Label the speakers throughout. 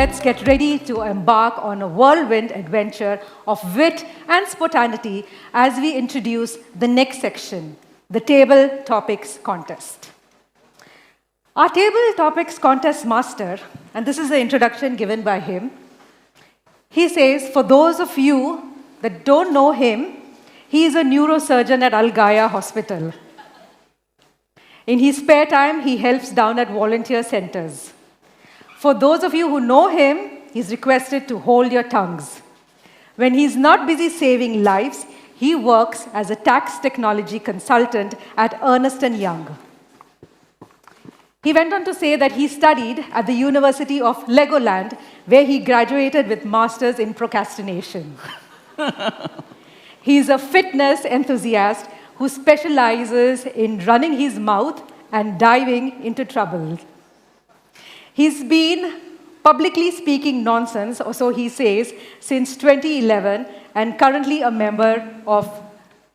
Speaker 1: let's get ready to embark on a whirlwind adventure of wit and spontaneity as we introduce the next section, the Table Topics Contest. Our Table Topics Contest master, and this is the introduction given by him, he says, for those of you that don't know him, he is a neurosurgeon at Al Gaia Hospital. In his spare time, he helps down at volunteer centers. For those of you who know him, he's requested to hold your tongues. When he's not busy saving lives, he works as a tax technology consultant at Ernst & Young. He went on to say that he studied at the University of Legoland, where he graduated with masters in procrastination. He's a fitness enthusiast who specializes in running his mouth and diving into trouble. He's been publicly speaking nonsense, or so he says, since 2011, and currently a member of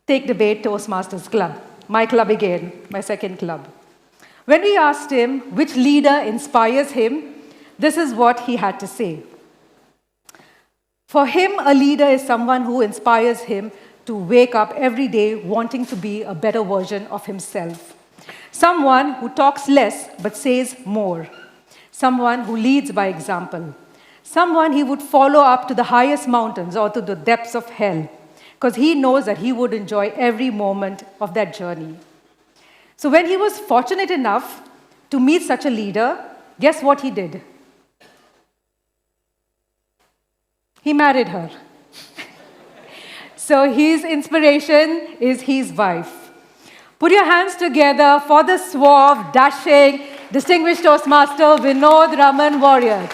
Speaker 1: Take Debate Toastmasters Club, my club again, my second club. When we asked him which leader inspires him, this is what he had to say. For him, a leader is someone who inspires him to wake up every day wanting to be a better version of himself. Someone who talks less but says more. Someone who leads by example. Someone he would follow up to the highest mountains or to the depths of hell, because he knows that he would enjoy every moment of that journey. So when he was fortunate enough to meet such a leader, guess what he did? He married her. So his inspiration is his wife. Put your hands together for the suave, dashing, distinguished Toastmaster Vinod Raman Warrior.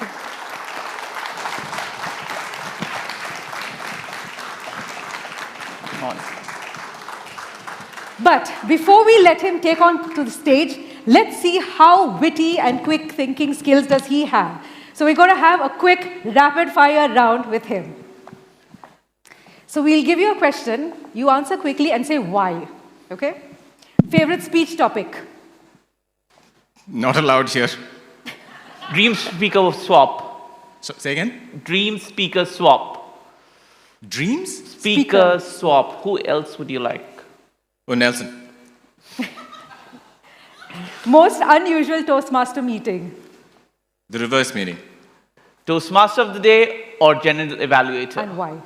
Speaker 1: But before we let him take on to the stage, let's see how witty and quick thinking skills does he have. So we're going to have a quick rapid fire round with him. So we'll give you a question, you answer quickly and say why, okay? Favorite speech topic?
Speaker 2: Not allowed here.
Speaker 3: Dream speaker swap.
Speaker 2: So, say again?
Speaker 3: Dream speaker swap.
Speaker 2: Dreams?
Speaker 3: Speaker swap. Who else would you like?
Speaker 2: Oh, Nelson.
Speaker 1: Most unusual Toastmaster meeting?
Speaker 2: The reverse meeting.
Speaker 3: Toastmaster of the day or general evaluator?
Speaker 1: And why?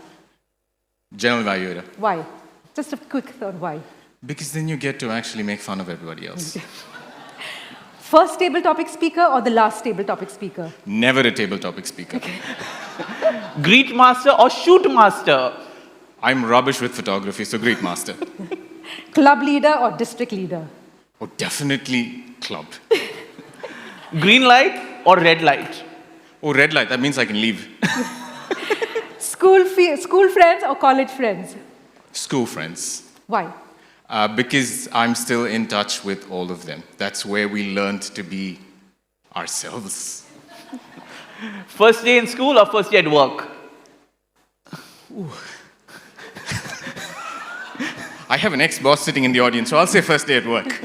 Speaker 2: General evaluator.
Speaker 1: Why? Just a quick thought, why?
Speaker 2: Because then you get to actually make fun of everybody else.
Speaker 1: First table topic speaker or the last table topic speaker?
Speaker 2: Never a table topic speaker.
Speaker 1: Okay.
Speaker 3: Greet master or shoot master?
Speaker 2: I'm rubbish with photography, so great master.
Speaker 1: Club leader or district leader?
Speaker 2: Oh, definitely club.
Speaker 3: Green light or red light?
Speaker 2: Oh, red light, that means I can leave.
Speaker 1: School friends or college friends?
Speaker 2: School friends.
Speaker 1: Why?
Speaker 2: Because I'm still in touch with all of them. That's where we learned to be ourselves.
Speaker 3: First day in school or first day at work?
Speaker 2: I have an ex-boss sitting in the audience, so I'll say first day at work.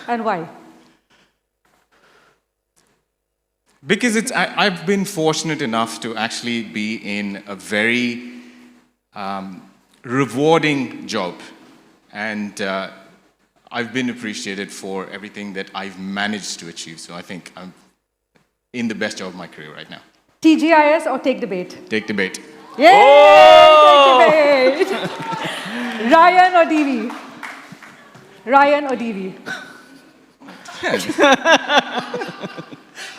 Speaker 1: And why?
Speaker 2: Because I've been fortunate enough to actually be in a very rewarding job. And I've been appreciated for everything that I've managed to achieve. So I think I'm in the best job of my career right now.
Speaker 1: TGIS or Take Debate?
Speaker 2: Take debate.
Speaker 1: Yay!
Speaker 3: Oh!
Speaker 1: Take Debate! Ryan or DV? Ryan or DV?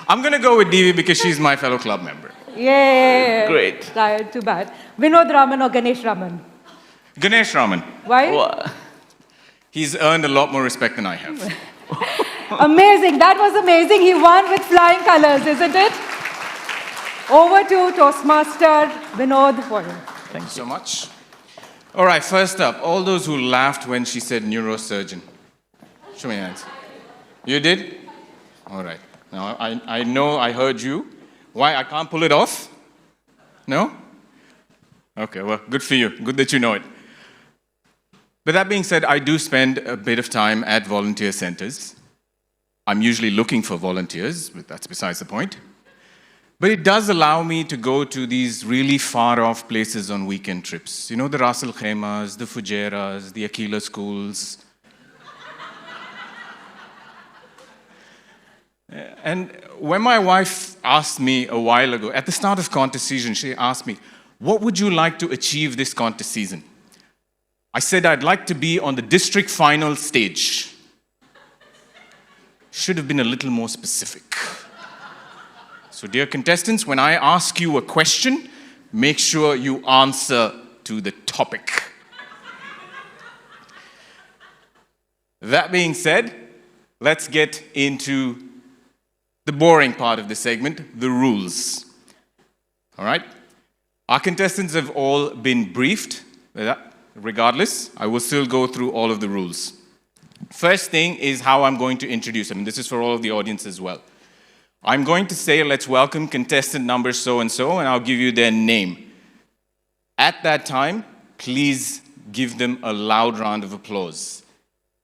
Speaker 2: I'm going to go with Devi because she's my fellow club member.
Speaker 1: Yay!
Speaker 3: Great.
Speaker 1: Ryan, too bad. Vinod Raman or Ganesh Raman?
Speaker 2: Ganesh Raman.
Speaker 1: Why?
Speaker 3: Oh,
Speaker 2: He's earned a lot more respect than I have.
Speaker 1: Amazing. That was amazing. He won with flying colors, isn't it? Over to Toastmaster Vinod Warrior.
Speaker 2: Thank you so much. All right, first up, all those who laughed when she said neurosurgeon. Show me your hands. You did? All right. Now, I know I heard you. Why? I can't pull it off? No? Okay, well, good for you. Good that you know it. But that being said, I do spend a bit of time at volunteer centers. I'm usually looking for volunteers, but that's besides the point. But it does allow me to go to these really far-off places on weekend trips. You know, the Ras Al Khaimas, the Fujairahs, the Aquila schools. And when my wife asked me a while ago, at the start of contest season, she asked me, what would you like to achieve this contest season? I said I'd like to be on the district final stage. Should have been a little more specific. So dear contestants, when I ask you a question, make sure you answer to the topic. That being said, let's get into the boring part of the segment, the rules. All right? Our contestants have all been briefed. Regardless, I will still go through all of the rules. First thing is how I'm going to introduce them. This is for all of the audience as well. I'm going to say, let's welcome contestant number so-and-so, and I'll give you their name. At that time, please give them a loud round of applause.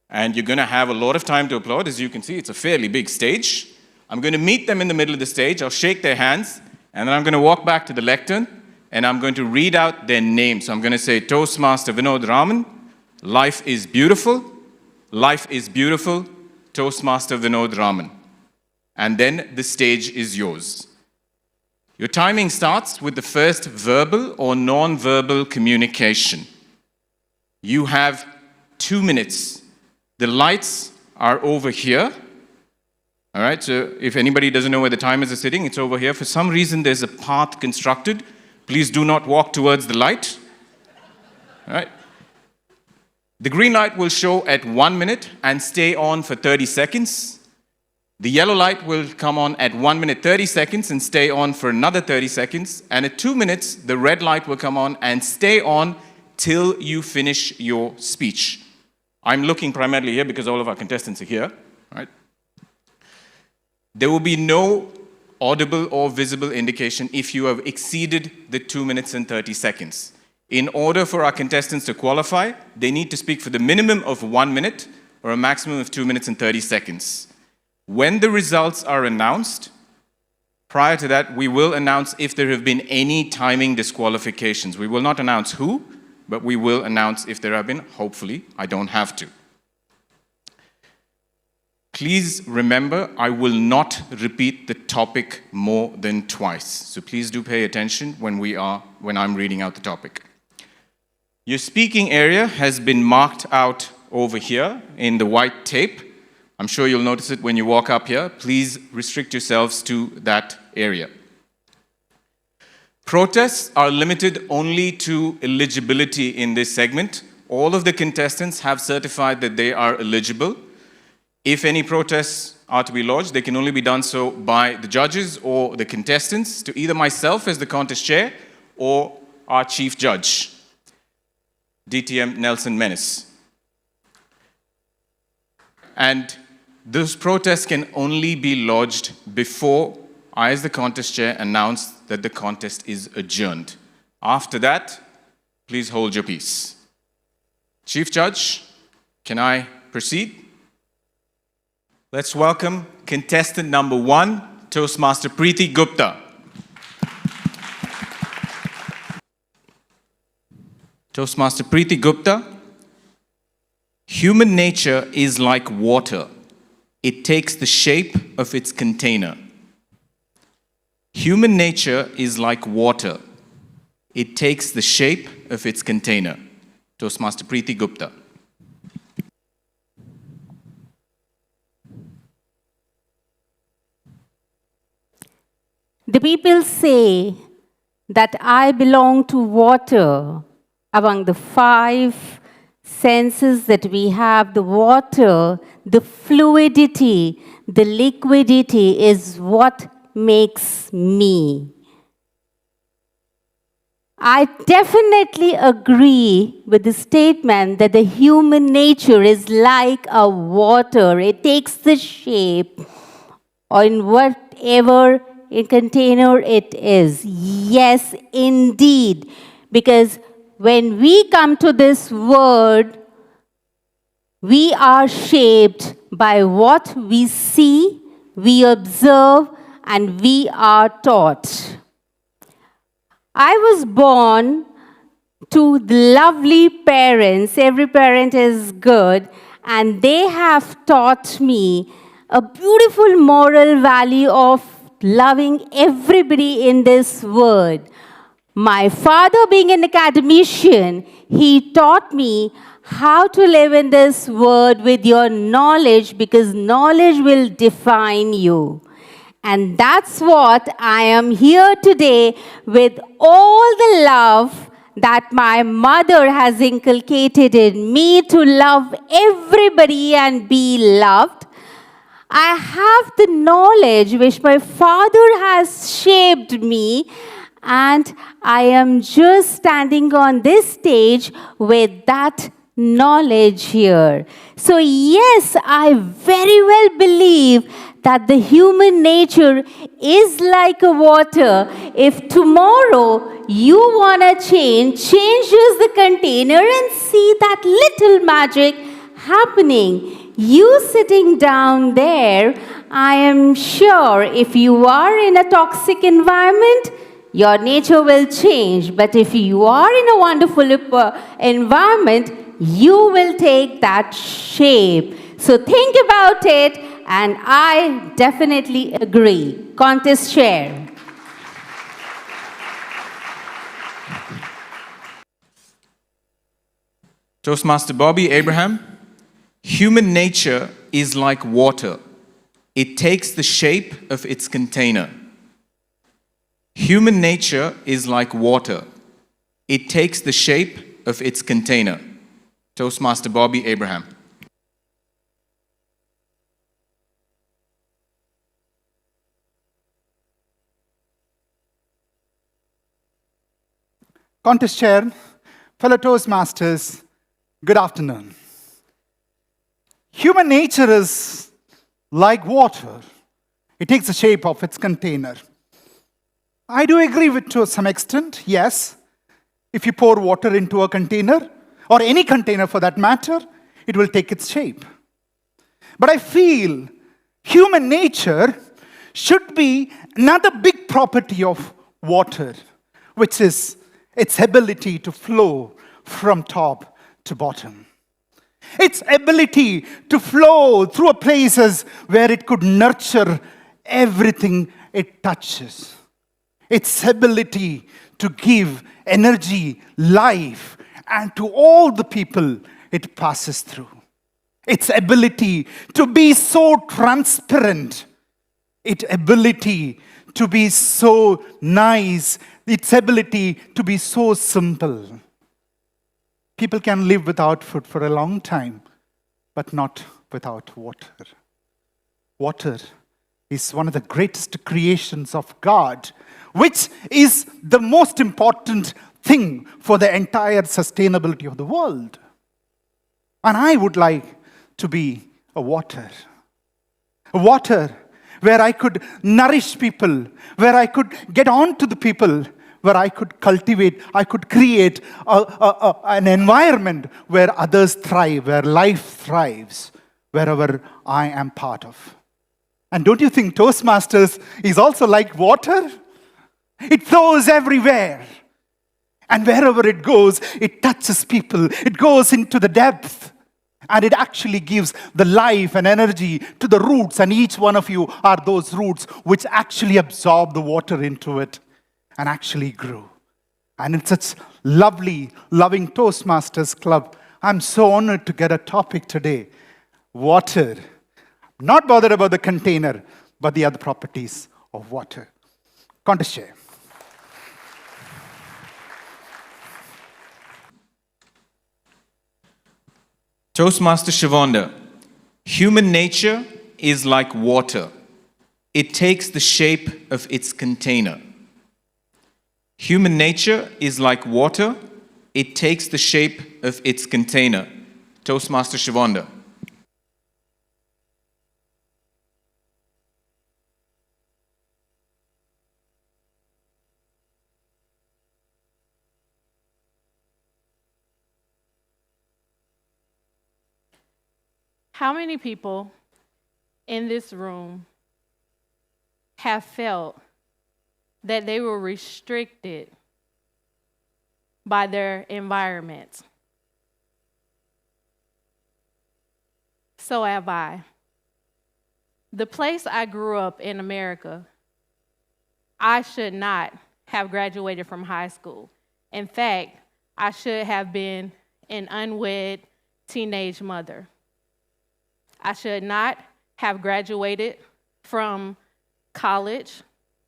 Speaker 2: And you're going to have a lot of time to applaud. As you can see, it's a fairly big stage. I'm going to meet them in the middle of the stage. I'll shake their hands, and then I'm going to walk back to the lectern, and I'm going to read out their names. So I'm going to say, Toastmaster Vinod Raman, life is beautiful, Toastmaster Vinod Raman. And then the stage is yours. Your timing starts with the first verbal or non-verbal communication. You have 2 minutes. The lights are over here. All right, so if anybody doesn't know where the timers are sitting, it's over here. For some reason, there's a path constructed. Please do not walk towards the light. All right. The green light will show at 1 minute and stay on for 30 seconds. The yellow light will come on at 1 minute 30 seconds and stay on for another 30 seconds. And at 2 minutes, the red light will come on and stay on till you finish your speech. I'm looking primarily here because all of our contestants are here. All right. There will be no audible or visible indication if you have exceeded the 2 minutes and 30 seconds. In order for our contestants to qualify, they need to speak for the minimum of 1 minute or a maximum of 2 minutes and 30 seconds. When the results are announced, prior to that, we will announce if there have been any timing disqualifications. We will not announce who, but we will announce if there have been. Hopefully, I don't have to. Please remember, I will not repeat the topic more than twice. So please do pay attention when I'm reading out the topic. Your speaking area has been marked out over here in the white tape. I'm sure you'll notice it when you walk up here. Please restrict yourselves to that area. Protests are limited only to eligibility in this segment. All of the contestants have certified that they are eligible. If any protests are to be lodged, they can only be done so by the judges or the contestants, to either myself as the contest chair or our chief judge, DTM Nelson Menace. And those protests can only be lodged before I, as the contest chair, announce that the contest is adjourned. After that, please hold your peace. Chief Judge, can I proceed? Let's welcome contestant number 1, Toastmaster Preeti Gupta. Toastmaster Preeti Gupta, human nature is like water. It takes the shape of its container. Human nature is like water. It takes the shape of its container. Toastmaster Preeti Gupta.
Speaker 4: The people say that I belong to water. Among the 5 senses that we have, the water, the fluidity, the liquidity is what makes me. I definitely agree with the statement that the human nature is like a water. It takes the shape in whatever container it is. Yes, indeed. Because when we come to this world, we are shaped by what we see, we observe, and we are taught. I was born to lovely parents. Every parent is good, and they have taught me a beautiful moral value of loving everybody in this world. My father, being an academician, he taught me how to live in this world with your knowledge, because knowledge will define you. And that's what I am here today with all the love that my mother has inculcated in me to love everybody and be loved. I have the knowledge which my father has shaped me, and I am just standing on this stage with that knowledge here. So yes, I very well believe that the human nature is like a water. If tomorrow you want to change just the container and see that little magic happening. You sitting down there, I am sure if you are in a toxic environment, your nature will change. But if you are in a wonderful environment, you will take that shape. So think about it, and I definitely agree. Contest chair.
Speaker 2: Toastmaster Bobby Abraham, human nature is like water. It takes the shape of its container. Human nature is like water. It takes the shape of its container. Toastmaster Bobby Abraham.
Speaker 5: Contest Chair, fellow Toastmasters, good afternoon. Human nature is like water. It takes the shape of its container. I do agree with to some extent, yes. If you pour water into a container, or any container for that matter, it will take its shape. But I feel human nature should be another big property of water, which is its ability to flow from top to bottom. Its ability to flow through places where it could nurture everything it touches. Its ability to give energy, life, and to all the people it passes through. Its ability to be so transparent. Its ability to be so nice. Its ability to be so simple. People can live without food for a long time, but not without water. Water is one of the greatest creations of God, which is the most important thing for the entire sustainability of the world. And I would like to be a water. A water where I could nourish people, where I could get on to the people, where I could cultivate, I could create an environment where others thrive, where life thrives, wherever I am part of. And don't you think Toastmasters is also like water? It flows everywhere. And wherever it goes, it touches people. It goes into the depth. And it actually gives the life and energy to the roots. And each one of you are those roots which actually absorb the water into it and actually grow. And it's such lovely, loving Toastmasters Club. I'm so honored to get a topic today. Water. Not bothered about the container, but the other properties of water. Contest chair.
Speaker 2: Toastmaster Shavonda, human nature is like water. It takes the shape of its container. Human nature is like water. It takes the shape of its container. Toastmaster Shavonda.
Speaker 6: How many people in this room have felt that they were restricted by their environment. So have I. The place I grew up in America, I should not have graduated from high school. In fact, I should have been an unwed teenage mother. I should not have graduated from college.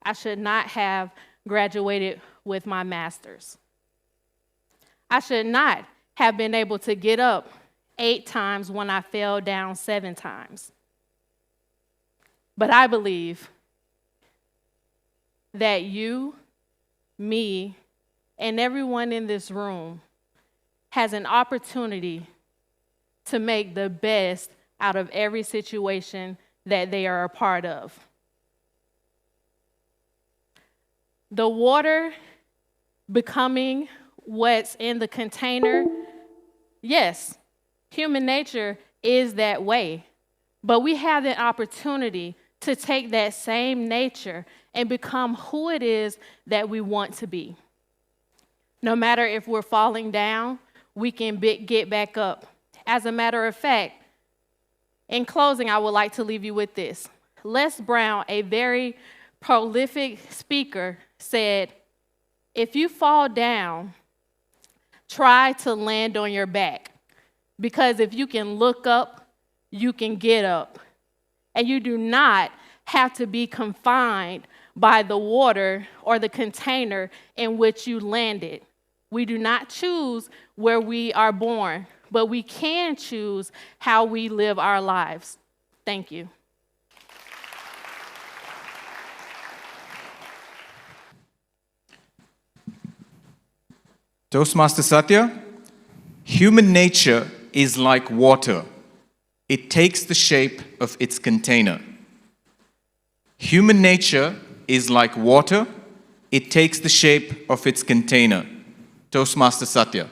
Speaker 6: I should not have graduated with my master's. I should not have been able to get up 8 times when I fell down 7 times. But I believe that you, me, and everyone in this room has an opportunity to make the best out of every situation that they are a part of. The water becoming what's in the container, yes, human nature is that way. But we have the opportunity to take that same nature and become who it is that we want to be. No matter if we're falling down, we can get back up. As a matter of fact, in closing, I would like to leave you with this. Les Brown, a very prolific speaker, said, if you fall down, try to land on your back. Because if you can look up, you can get up. And you do not have to be confined by the water or the container in which you landed. We do not choose where we are born, but we can choose how we live our lives. Thank you.
Speaker 2: Toastmaster Satya, human nature is like water. It takes the shape of its container. Human nature is like water. It takes the shape of its container. Toastmaster Satya.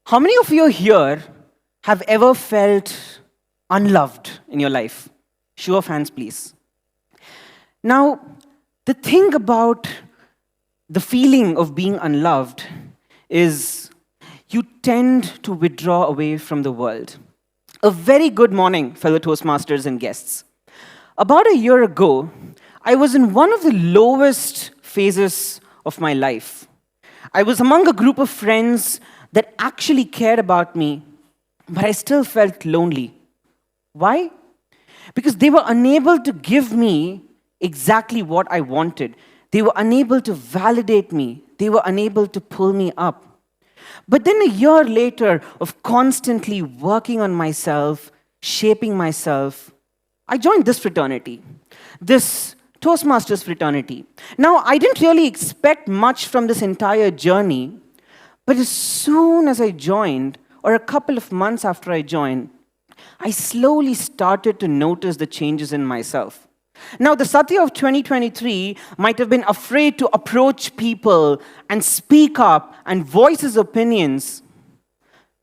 Speaker 7: How many of you here have ever felt unloved in your life? Show of hands, please. Now, the thing about the feeling of being unloved is you tend to withdraw away from the world. A very good morning, fellow Toastmasters and guests. About a year ago, I was in one of the lowest phases of my life. I was among a group of friends that actually cared about me, but I still felt lonely. Why? Because they were unable to give me exactly what I wanted. They were unable to validate me. They were unable to pull me up. But then a year later of constantly working on myself, shaping myself, I joined this fraternity, this Toastmasters fraternity. Now, I didn't really expect much from this entire journey, but as soon as I joined, or a couple of months after I joined, I slowly started to notice the changes in myself. Now, the Satya of 2023 might have been afraid to approach people and speak up and voice his opinions.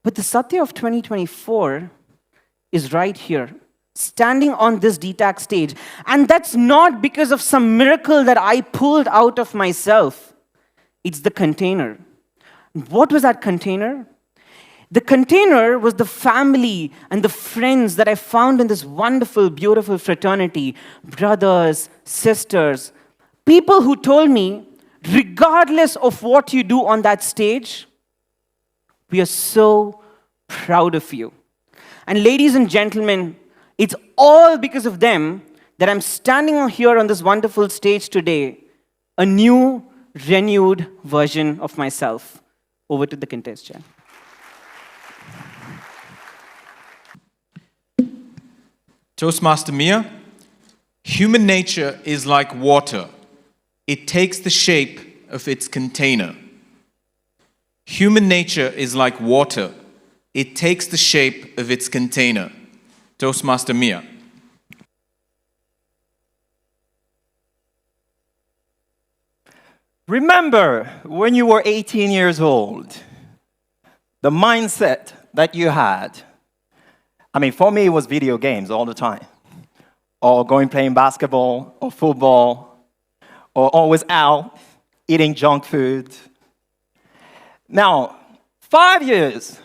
Speaker 7: But the Satya of 2024 is right here, standing on this DTAC stage. And that's not because of some miracle that I pulled out of myself. It's the container. What was that container? The container was the family and the friends that I found in this wonderful, beautiful fraternity. Brothers, sisters, people who told me, regardless of what you do on that stage, we are so proud of you. And ladies and gentlemen, it's all because of them that I'm standing here on this wonderful stage today, a new, renewed version of myself. Over to the contestant.
Speaker 2: Toastmaster Mia, human nature is like water. It takes the shape of its container. Human nature is like water. It takes the shape of its container. Toastmaster Mia.
Speaker 8: Remember when you were 18 years old, the mindset that you had. I mean, for me, it was video games all the time, or going playing basketball or football, or always out eating junk food. Now, 5 years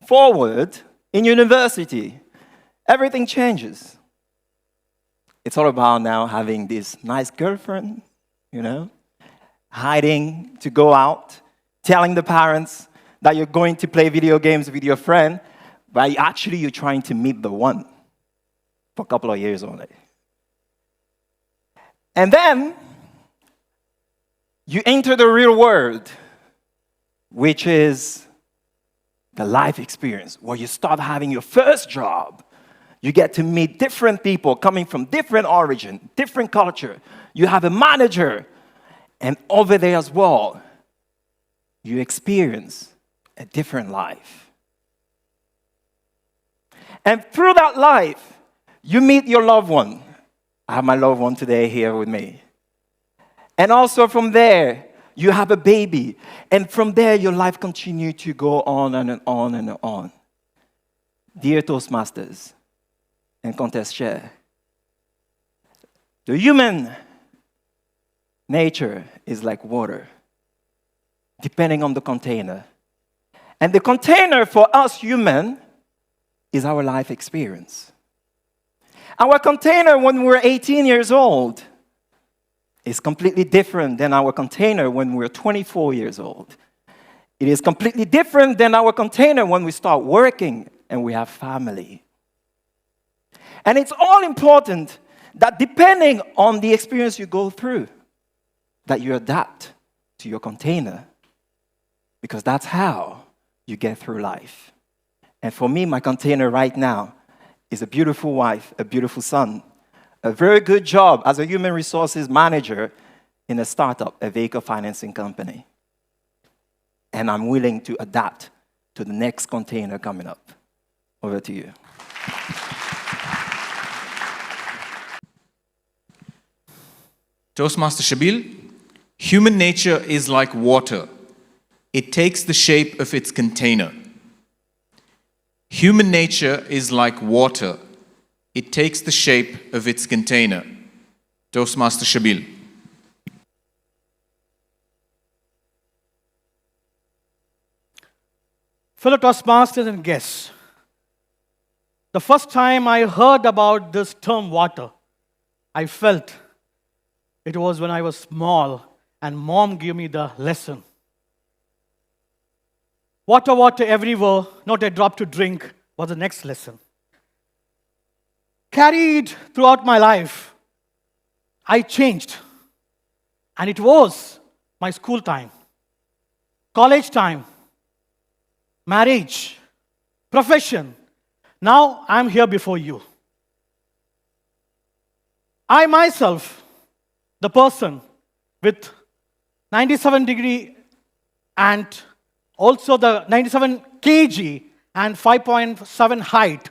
Speaker 8: forward in university, everything changes. It's all about now having this nice girlfriend, hiding to go out, telling the parents that you're going to play video games with your friend, but actually you're trying to meet the one for a couple of years only. And then you enter the real world, which is the life experience, where you start having your first job. You get to meet different people coming from different origin, different culture. You have a manager, and over there as well, you experience a different life. And through that life, you meet your loved one. I have my loved one today here with me. And also from there, you have a baby. And from there, your life continues to go on and on and on. Dear Toastmasters and Contest Share, the human nature is like water, depending on the container. And the container for us human is our life experience. Our container when we're 18 years old is completely different than our container when we're 24 years old. It is completely different than our container when we start working and we have family. And it's all important that depending on the experience you go through, that you adapt to your container, because that's how you get through life. And for me, my container right now is a beautiful wife, a beautiful son, a very good job as a human resources manager in a startup, a vehicle financing company. And I'm willing to adapt to the next container coming up. Over to you.
Speaker 2: Toastmaster Shabil, human nature is like water. It takes the shape of its container. Human nature is like water. It takes the shape of its container. Toastmaster Shabil.
Speaker 9: Fellow Toastmasters and guests, the first time I heard about this term water, I felt it was when I was small and mom gave me the lesson. Water, water everywhere, not a drop to drink was the next lesson. Carried throughout my life, I changed. And it was my school time, college time, marriage, profession. Now I'm here before you. I myself, the person with 97 degree and also the 97 kg and 5.7 height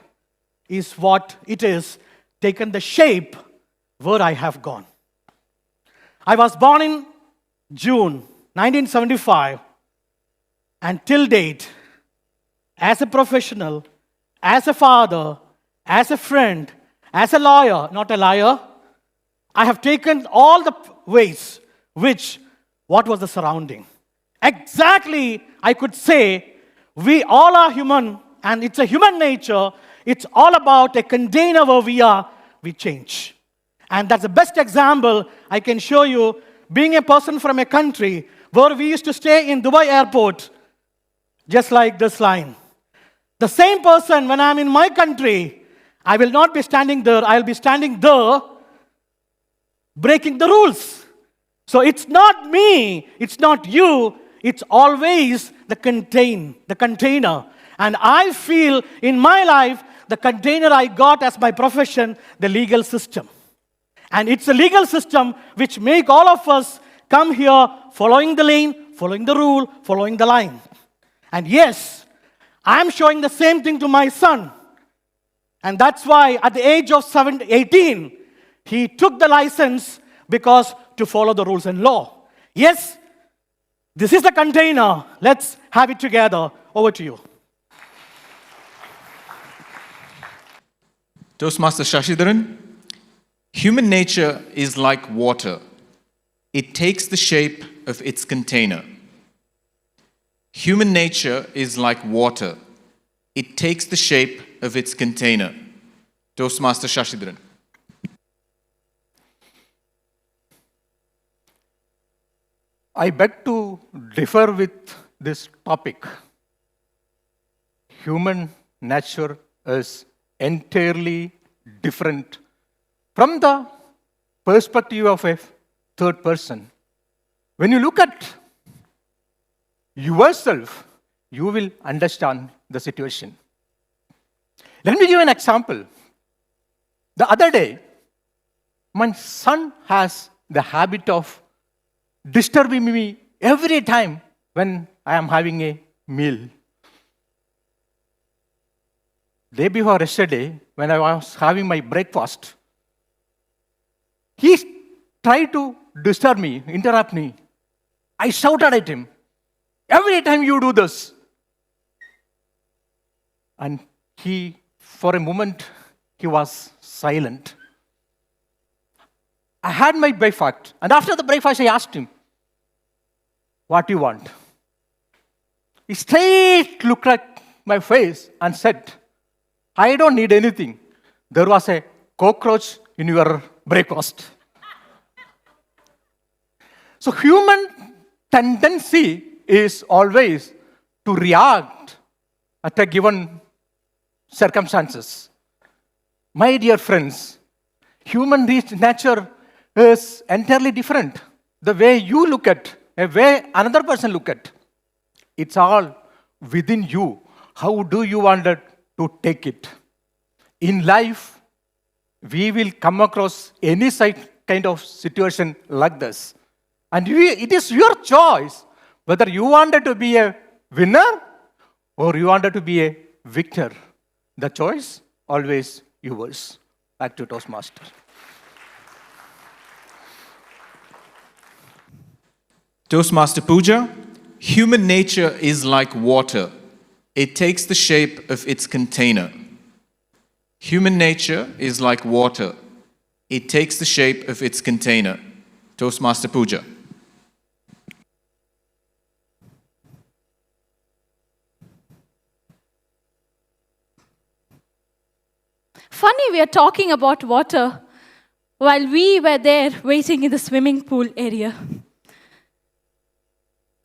Speaker 9: is what it is, taken the shape where I have gone. I was born in June 1975, and till date, as a professional, as a father, as a friend, as a lawyer, not a liar, I have taken all the ways what was the surrounding. Exactly, I could say, we all are human, and it's a human nature. It's all about a container where we change. And that's the best example I can show you, being a person from a country where we used to stay in Dubai airport, just like this line. The same person, when I'm in my country, I will not be standing there, I'll be standing there, breaking the rules. So it's not me, it's not you, it's always the container. And I feel in my life, the container I got as my profession, the legal system. And it's a legal system which make all of us come here following the lane, following the rule, following the line. And yes, I'm showing the same thing to my son. And that's why at the age of 18, he took the license because to follow the rules and law. Yes, this is the container. Let's have it together. Over to you.
Speaker 2: Toastmaster Shashidharan, human nature is like water. It takes the shape of its container. Human nature is like water. It takes the shape of its container. Toastmaster Shashidharan.
Speaker 5: I beg to differ with this topic. Human nature is entirely different from the perspective of a third person. When you look at yourself, you will understand the situation. Let me give an example. The other day, my son has the habit of disturbing me every time when I am having a meal. Day before yesterday, when I was having my breakfast, he tried to disturb me, interrupt me. I shouted at him, "Every time you do this." And for a moment, he was silent. I had my breakfast, and after the breakfast, I asked him, "What do you want?" He straight looked at my face and said, "I don't need anything. There was a cockroach in your breakfast." So human tendency is always to react at a given circumstances. My dear friends, human nature is entirely different. The way you look at, the way another person look at, it's all within you. How do you want to take it? In life, we will come across any kind of situation like this. And it is your choice whether you wanted to be a winner or you wanted to be a victor. The choice always yours. Back to Toastmaster.
Speaker 2: Toastmaster Pooja, human nature is like water. It takes the shape of its container. Human nature is like water. It takes the shape of its container. Toastmaster Pooja.
Speaker 10: Funny, we are talking about water while we were there waiting in the swimming pool area.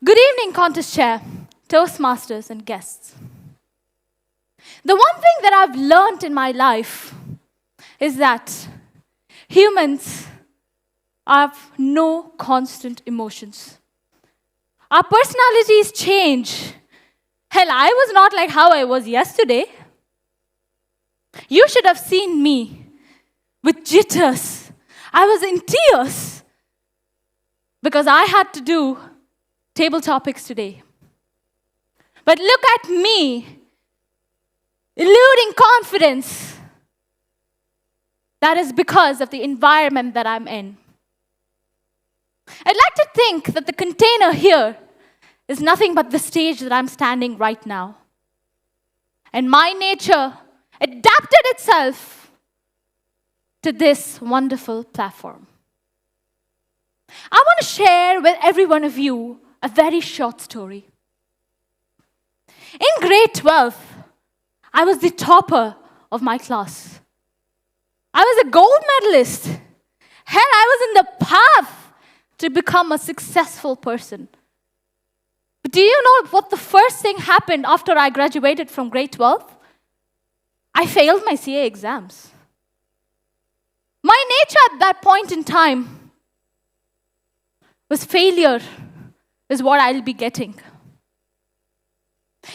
Speaker 10: Good evening, contest chair, Toastmasters, and guests. The one thing that I've learned in my life is that humans have no constant emotions. Our personalities change. Hell, I was not like how I was yesterday. You should have seen me with jitters. I was in tears because I had to do table topics today. But look at me, eluding confidence. That is because of the environment that I'm in. I'd like to think that the container here is nothing but the stage that I'm standing right now. And my nature adapted itself to this wonderful platform. I want to share with every one of you a very short story. In grade 12, I was the topper of my class. I was a gold medalist. Hell, I was in the path to become a successful person. But do you know what the first thing happened after I graduated from grade 12? I failed my CA exams. My nature at that point in time was failure is what I'll be getting.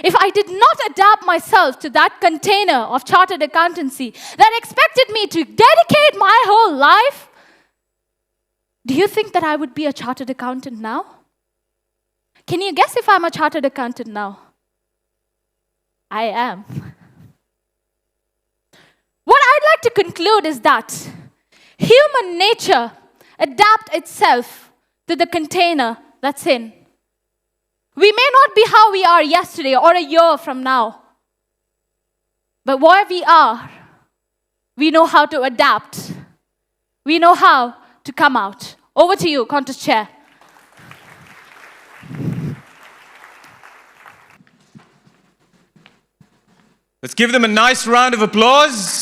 Speaker 10: If I did not adapt myself to that container of chartered accountancy that expected me to dedicate my whole life, do you think that I would be a chartered accountant now? Can you guess if I'm a chartered accountant now? I am. What I'd like to conclude is that human nature adapts itself to the container that's in. We may not be how we are yesterday or a year from now, but where we are We know how to adapt. We know how to come out. Over to you, contest chair.
Speaker 2: Let's give them a nice round of applause.